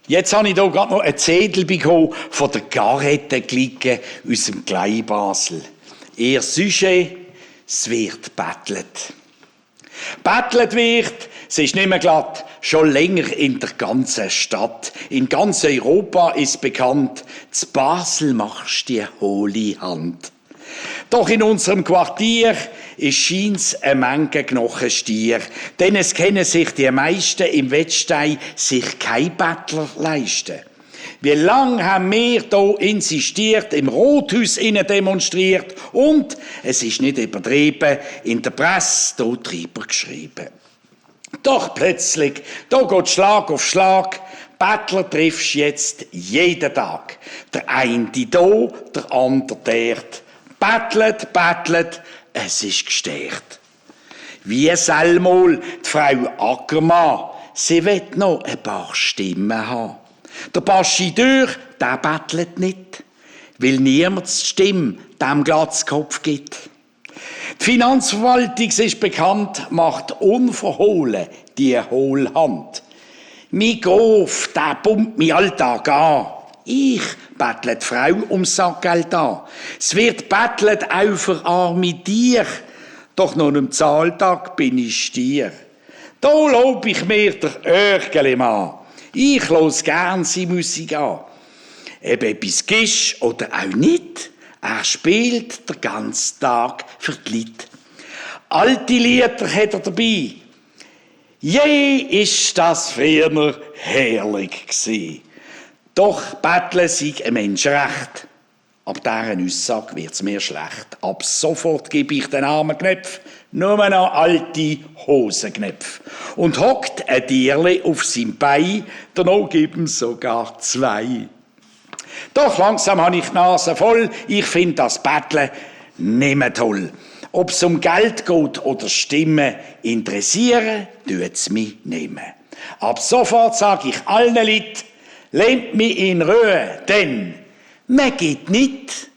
Jetzt habe ich hier gerade noch einen Zettel bekommen von der Garette-Glicke aus dem Glei Basel. Ihr Sujet, es wird bettelt. Bettelt wird, es ist nicht mehr glatt, schon länger in der ganzen Stadt. In ganz Europa ist bekannt, zu Basel machst du die hohle Hand. Doch in unserem Quartier ist scheint's eine Menge Knochenstier, denn es kennen sich die meisten im Wettstein sich kein Bettler leisten. Wie lange haben wir hier insistiert, im Rothaus innen demonstriert und, es ist nicht übertrieben, in der Presse hier drüber geschrieben. Doch plötzlich, da geht Schlag auf Schlag, Bettler triffst jetzt jeden Tag. Der eine hier, der andere dort. Bettlet, es ist gestärkt. Wie soll mal die Frau Ackermann, sie will noch ein paar Stimmen haben. Der Bastideur, der bettelt nicht, weil niemand die Stimme dem Glatzkopf gibt. Die Finanzverwaltung, ist bekannt, macht unverhohlen die Hohlhand. Mein Grof, der pumpt mich Alltag an. Ich bettle die Frau ums Sackgeld an. Es wird bettelt auch für arme Tiere. Doch noch am Zahltag bin ich Stier. Da lob ich mir der Örgeli an. Ich los gern sie Musik an. Ob etwas gisch oder auch nicht, er spielt den ganzen Tag für die Leute. Alte Lieder hat er dabei. Je ist das früher herrlich gsi. Doch betteln sei ein Menschenrecht. Ab dieser Aussage wird's mir schlecht. Ab sofort gebe ich den armen Knöpf nur noch alte Hosenknöpfe. Und hockt ein Tierli auf seinem Bein, danach geben sogar zwei. Doch langsam habe ich die Nase voll, ich finde das Betteln nicht mehr toll. Ob es um Geld geht oder Stimmen, interessieren tut's mich nicht mehr. Ab sofort sage ich allen Leuten, lasst mich in Ruhe, denn man gibt nicht,